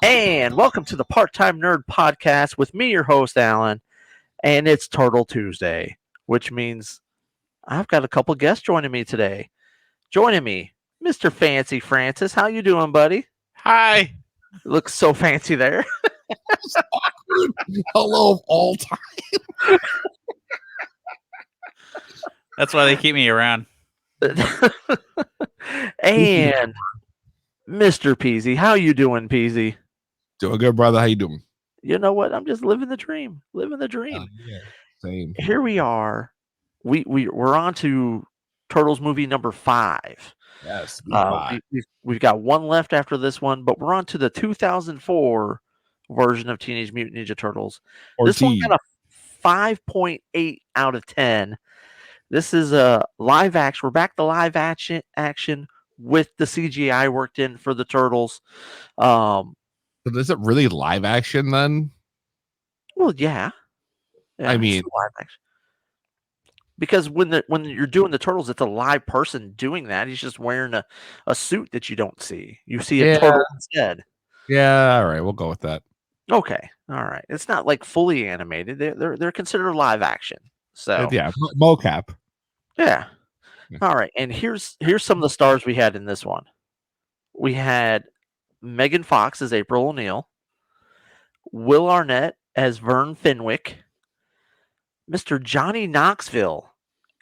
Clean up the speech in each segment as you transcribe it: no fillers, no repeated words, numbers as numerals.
And welcome to the Part-Time Nerd Podcast with me, your host, Alan. And it's Turtle Tuesday, which means I've got a couple guests joining me today. Joining me, Mr. Fancy Francis. How you doing, buddy? Hi. Looks so fancy there. Hello of all time. That's why they keep me around. And Mr. Peezy. How you doing, Peezy? Doing good, brother. How you doing? You know what? I'm just living the dream. Living the dream. Yeah, same. Here we are. We're on to Turtles movie number 5. Yes. We've got one left after this one, but we're on to the 2004 version of Teenage Mutant Ninja Turtles. This one got a 5.8 out of 10. This is a live action. We're back to live action with the CGI worked in for the Turtles. So is it really live action then? Well, yeah. I mean, live action. Because when you're doing the Turtles, it's a live person doing that. He's just wearing a suit that you don't see. You see a turtle instead. Yeah, all right, we'll go with that. Okay, all right. It's not like fully animated. They're considered live action. So yeah, mocap. Yeah. All right. And here's some of the stars we had in this one. We had Megan Fox as April O'Neil, Will Arnett as Vern Fenwick, Mr. Johnny Knoxville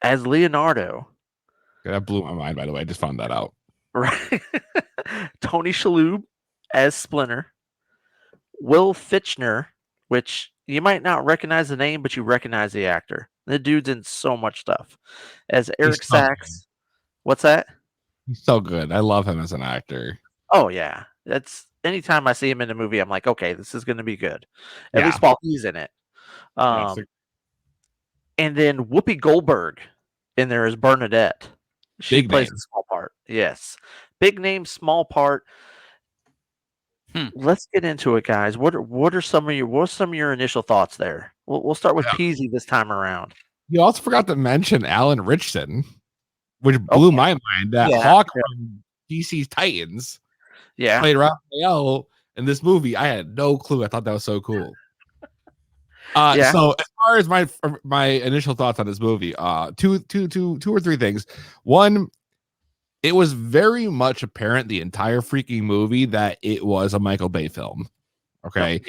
as Leonardo. That blew my mind, by the way. I just found that out. Right. Tony Shalhoub as Splinter, Will Fitchner, which you might not recognize the name, but you recognize the actor. The dude's in so much stuff. As Eric Sachs. What's that? He's so good. I love him as an actor. Oh, yeah. That's anytime I see him in a movie, I'm like, okay, this is going to be good. At least while he's in it. And then Whoopi Goldberg in there as Bernadette. She plays a small part. Yes. Big name, small part. Let's get into it, guys. What are some of your initial thoughts there? We'll start with Peezy this time around. You also forgot to mention Alan Richardson, which blew my mind. That Hawk from DC's Titans played Raphael in this movie. I had no clue. I thought that was so cool. So as far as my initial thoughts on this movie, two or three things. One, it was very much apparent the entire freaking movie that it was a Michael Bay film. Okay.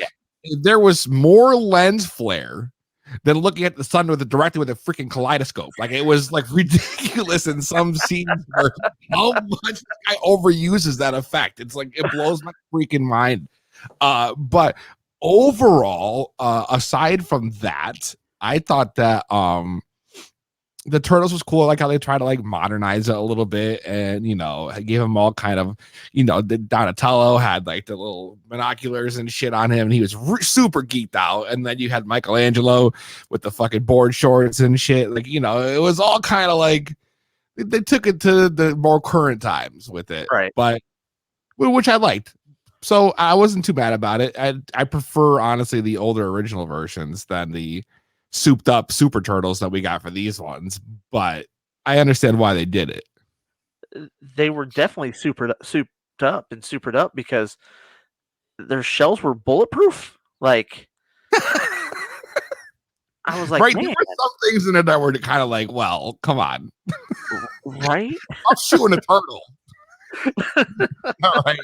There was more lens flare than looking at the sun directly with a freaking kaleidoscope. Like, it was like ridiculous in some scenes where how much this guy overuses that effect. It's like, it blows my freaking mind. But overall, aside from that, I thought that the Turtles was cool. I like how they tried to like modernize it a little bit, and gave them all kind of, Donatello had like the little binoculars and shit on him, and he was super geeked out. And then you had Michelangelo with the fucking board shorts and shit. Like, it was all kind of like they took it to the more current times with it, right? But which I liked. So I wasn't too bad about it. I prefer, honestly, the older original versions than the souped up Super Turtles that we got for these ones, but I understand why they did it. They were definitely souped up because their shells were bulletproof. Like, I was like, right, man, there were some things in it that were kind of like, well, come on, right? I'm shooting a turtle. All right.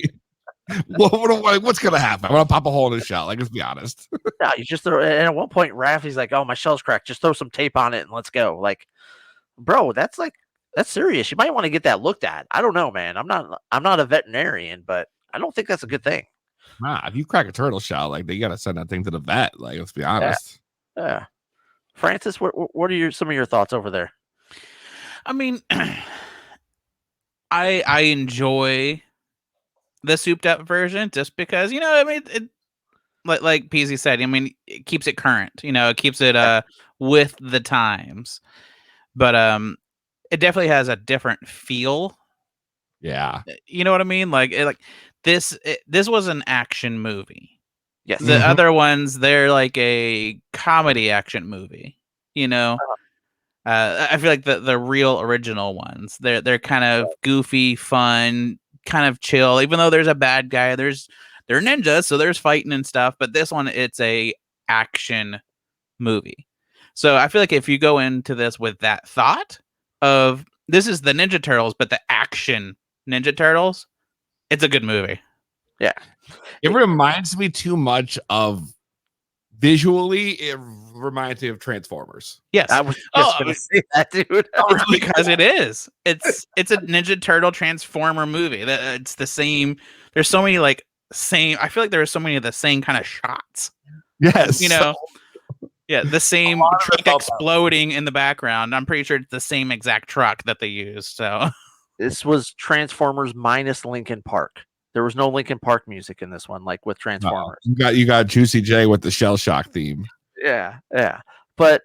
What's gonna happen? I'm gonna pop a hole in his shell. Like, let's be honest. No, you just throw. And at one point, Raph, he's like, "Oh, my shell's cracked. Just throw some tape on it and let's go." Like, bro, that's serious. You might want to get that looked at. I don't know, man. I'm not a veterinarian, but I don't think that's a good thing. Nah, if you crack a turtle shell, like, they gotta send that thing to the vet. Like, let's be honest. Yeah. Francis, what are some of your thoughts over there? I mean, I enjoy the souped up version just because, it, like Peezy said, I mean, it keeps it current, it keeps it with the times, but it definitely has a different feel. Yeah, you know what I mean? Like, this was an action movie. Yes. The other ones, they're like a comedy action movie. I feel like the real original ones, they're kind of goofy, fun, kind of chill. Even though there's a bad guy, there's they're ninjas, so there's fighting and stuff. But this one, it's a action movie. So I feel like if you go into this with that thought of this is the Ninja Turtles, but the action Ninja Turtles, it's a good movie. Yeah. It reminds me too much of visually, it reminds me of Transformers. Yes. I was just going to say that, dude. Because it is. It's a Ninja Turtle Transformer movie. It's the same. There's so many I feel like there are so many of the same kind of shots. Yes. You know, yeah, the same truck exploding in the background. I'm pretty sure it's the same exact truck that they used. So this was Transformers minus Linkin Park. There was no Linkin Park music in this one, like with Transformers. No, you got Juicy J with the Shell Shock theme. Yeah. But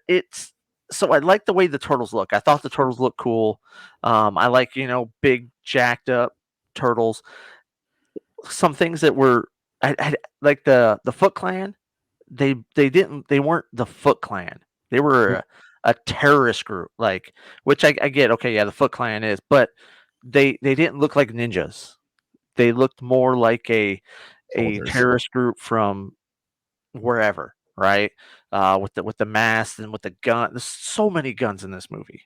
so I like the way the turtles look. I thought the turtles looked cool. I like, big jacked up turtles. Some things that were I like the Foot Clan. They weren't the Foot Clan. They were a terrorist group, which I get. Okay, yeah, the Foot Clan is, but they didn't look like ninjas. They looked more like a terrorist group from wherever, right? With the masks and with the gun. There's so many guns in this movie.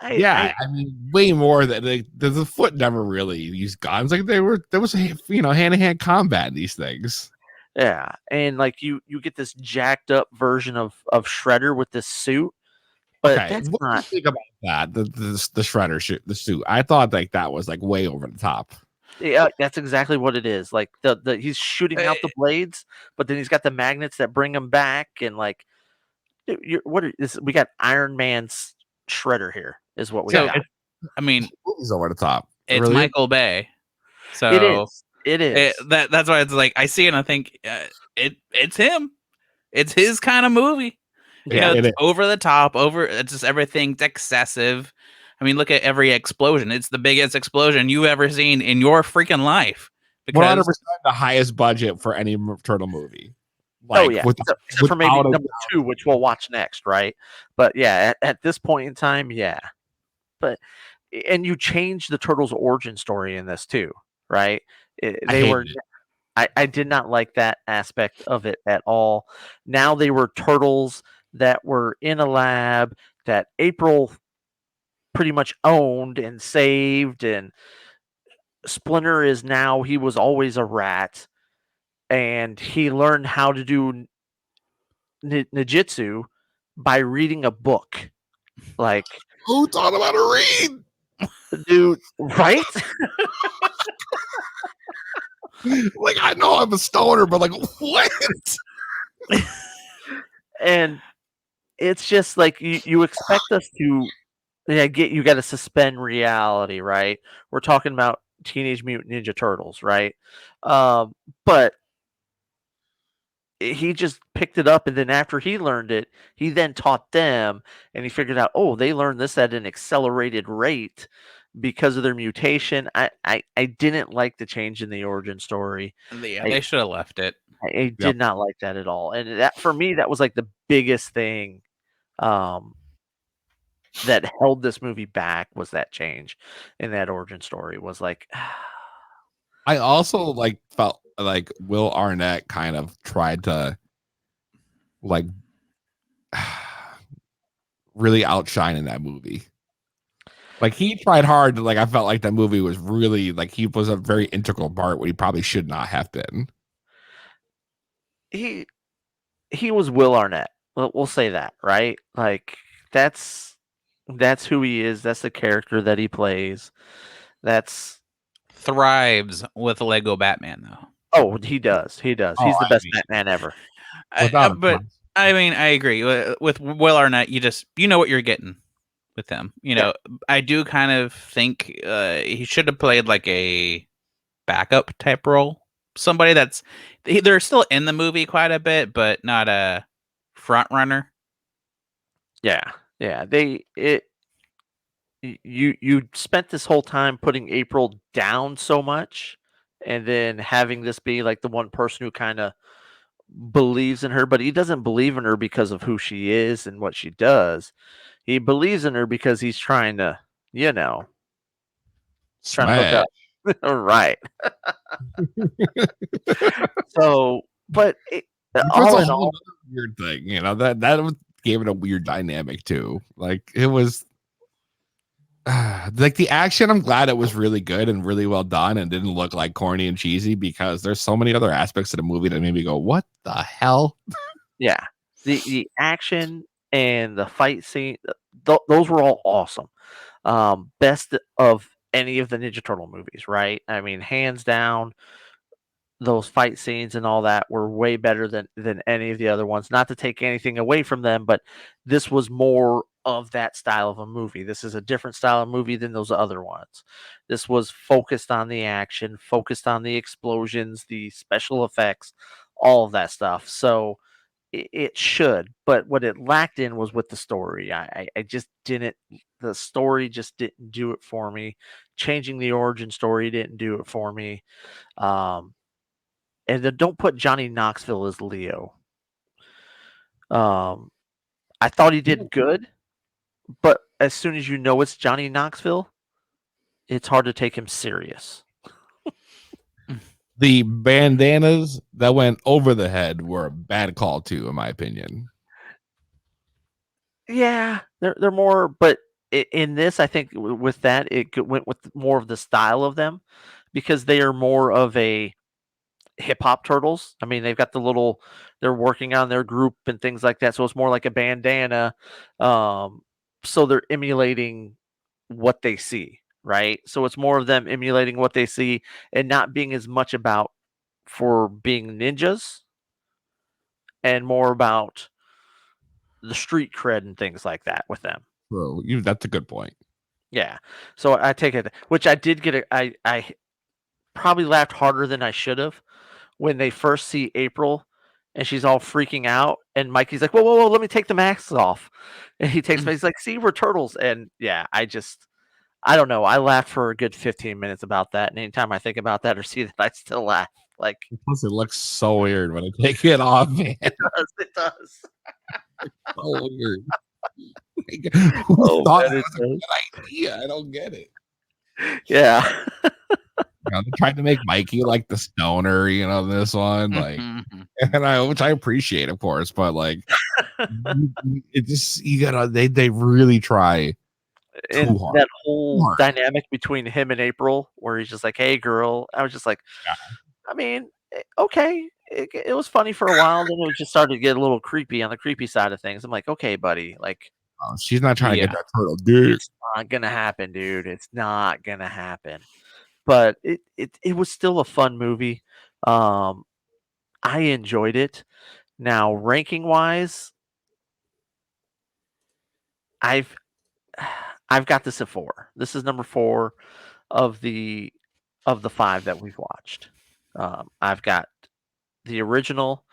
I mean, way more than the Foot never really used guns. Like there was hand-to-hand combat in these things. Yeah, and you get this jacked up version of Shredder with this suit. But that's what not. do you think about that? The Shredder the suit. I thought that was way over the top. Yeah, that's exactly what it is. Like the he's shooting out the blades, but then he's got the magnets that bring him back, and we got Iron Man's Shredder here is what we got. I mean, he's over the top. It's really? Michael Bay, so it is. That's why it's I see it and I think it's him. It's his kind of movie. It's over the top. It's just everything's excessive. I mean, look at every explosion. It's the biggest explosion you've ever seen in your freaking life. 100% the highest budget for any turtle movie. Except for maybe number 2, which we'll watch next, right? But yeah, at this point in time, yeah. And you change the turtles' origin story in this too, right? I did not like that aspect of it at all. Now they were turtles that were in a lab that April pretty much owned and saved, and Splinter is now, he was always a rat, and he learned how to do ninjutsu by reading a book. Who taught him how to read? Dude, right? I know I'm a stoner, but what? And it's just you expect us to you got to suspend reality, right? We're talking about Teenage Mutant Ninja Turtles, right? But he just picked it up, and then after he learned it, he then taught them, and he figured out, they learned this at an accelerated rate because of their mutation. I didn't like the change in the origin story. Yeah, they should have left it. I did not like that at all, and that for me, that was the biggest thing that held this movie back, was that change in that origin story. Was I also felt Will Arnett kind of tried to really outshine in that movie. He tried hard to I felt that movie was really he was a very integral part where he probably should not have been. He was Will Arnett. We'll say that, right? That's who he is. That's the character that he plays. That's thrives with Lego Batman, though. Oh, he does. He's the best Batman ever. But I mean, I agree with Will Arnett. You know what you're getting with him. I do kind of think he should have played a backup type role. Somebody they're still in the movie quite a bit, but not a front runner. Yeah. You spent this whole time putting April down so much, and then having this be the one person who kind of believes in her, but he doesn't believe in her because of who she is and what she does. He believes in her because he's trying to, trying to hook up. Right. So, but all in all, weird thing, that gave it a weird dynamic too. Like it was like the action. I'm glad it was really good and really well done and didn't look like corny and cheesy, because there's so many other aspects of the movie that made me go, "What the hell?" Yeah, the action and the fight scene, those were all awesome. Best of any of the Ninja Turtle movies, right? I mean, hands down, those fight scenes and all that were way better than any of the other ones. Not to take anything away from them, but this was more of that style of a movie. This is a different style of movie than those other ones. This was focused on the action, focused on the explosions, the special effects, all of that stuff. So it should, but what it lacked in was with the story. I just didn't. The story just didn't do it for me. Changing the origin story didn't do it for me. And then don't put Johnny Knoxville as Leo. I thought he did good, but as soon as you know it's Johnny Knoxville, it's hard to take him serious. The bandanas that went over the head were a bad call too, in my opinion. Yeah, they're more, but in this, I think with that, it went with more of the style of them, because they are more of a hip hop turtles. I mean, they've got they're working on their group and things like that. So it's more like a bandana. So they're emulating what they see, right? So it's more of them emulating what they see and not being as much about for being ninjas and more about the street cred and things like that with them. Bro, that's a good point. Yeah. So I take it, which I did get I probably laughed harder than I should have when they first see April and she's all freaking out, and Mikey's like, whoa, whoa, whoa, let me take the masks off. And he takes he's like, see, we're turtles. And yeah, I don't know. I laughed for a good 15 minutes about that. And anytime I think about that or see that, I still laugh. Like, plus it looks so weird when I take it off, man. It does. So weird. Who thought that was a good idea? I don't get it. Yeah. They tried to make Mikey like the stoner, this one, like, and which I appreciate, of course, but like, it just they really try. And that whole dynamic between him and April, where he's just like, "Hey, girl," I was just like, I mean, okay, it was funny for a while, then it just started to get a little creepy on the creepy side of things. I'm like, okay, buddy, like, she's not trying to get that turtle, dude. It's not gonna happen, dude. It's not gonna happen. But it was still a fun movie. I enjoyed it. Now, ranking wise, I've got this at 4. This is number 4 of the 5 that we've watched. I've got the original,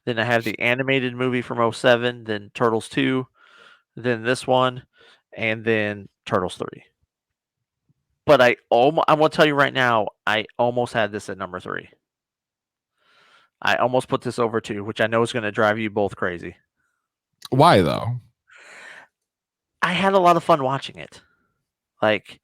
then I have the animated movie from 2007, then Turtles 2, then this one, and then Turtles 3. But I want to tell you right now, I almost had this at number 3. I almost put this over 2, which I know is going to drive you both crazy. Why though? I had a lot of fun watching it. Like,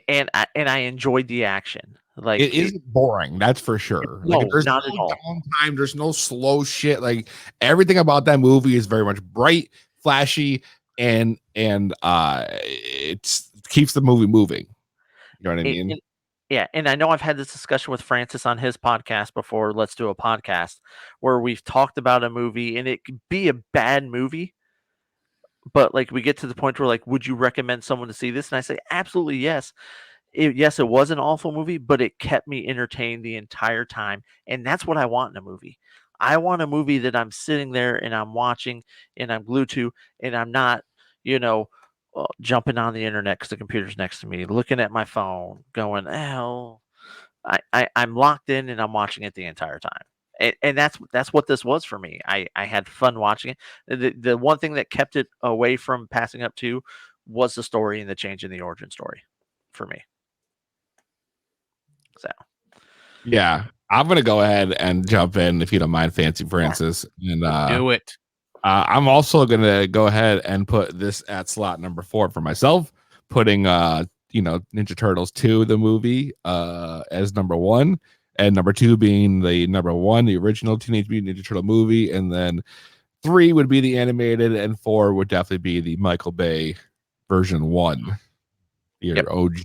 and I enjoyed the action. Like, it isn't boring, that's for sure. No, like, there's not no at all. downtime, there's no slow shit. Like, everything about that movie is very much bright, flashy, and it keeps the movie moving. You know what I mean? Yeah, and I know I've had this discussion with Francis on his podcast before. Let's do a podcast where we've talked about a movie, and it could be a bad movie, but like we get to the point where like, would you recommend someone to see this? And I say absolutely yes. Yes, it was an awful movie, but it kept me entertained the entire time, and that's what I want in a movie. I want a movie that I'm sitting there and I'm watching and I'm glued to, and I'm not, jumping on the internet because the computer's next to me, looking at my phone, going, "Oh, I'm locked in and I'm watching it the entire time." And that's what this was for me. I had fun watching it. The one thing that kept it away from passing up to was the story and the change in the origin story for me. So, yeah, I'm gonna go ahead and jump in if you don't mind, Fancy Francis, and do it. I'm also gonna go ahead and put this at slot number 4 for myself, putting Ninja Turtles 2, the movie, as number 1, and number 2 being the number 1, the original Teenage Mutant Ninja Turtle movie, and then 3 would be the animated, and 4 would definitely be the Michael Bay version 1, your OG.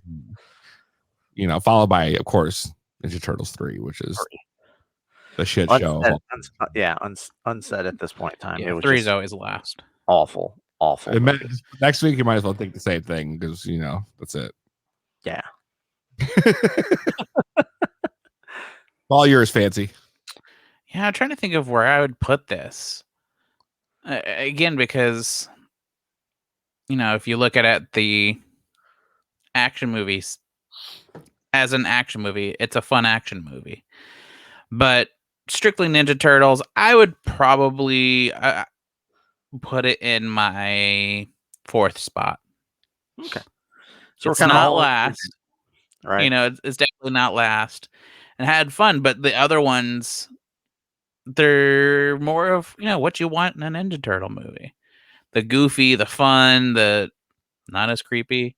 Followed by, of course, Ninja Turtles 3, which is the shit show. Unsaid at this point in time. Yeah, 3 is always last. Awful. Next week, you might as well think the same thing because, that's it. Yeah. All yours, Fancy. Yeah, I'm trying to think of where I would put this. Again, because, if you look at the action movies, as an action movie, it's a fun action movie. But strictly Ninja Turtles, I would probably put it in my 4th spot. Okay. So it's not last. Right. It's definitely not last. And had fun, but the other ones, they're more of, what you want in a Ninja Turtle movie. The goofy, the fun, the not as creepy,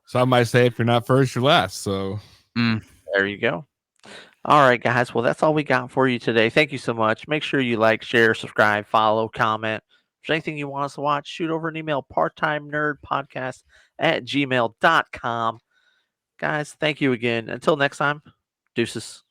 Some might say if you're not first, you're last. So there you go. All right, guys. Well, that's all we got for you today. Thank you so much. Make sure you like, share, subscribe, follow, comment. If there's anything you want us to watch, shoot over an email, parttimenerdpodcast@gmail.com. Guys, thank you again. Until next time, deuces.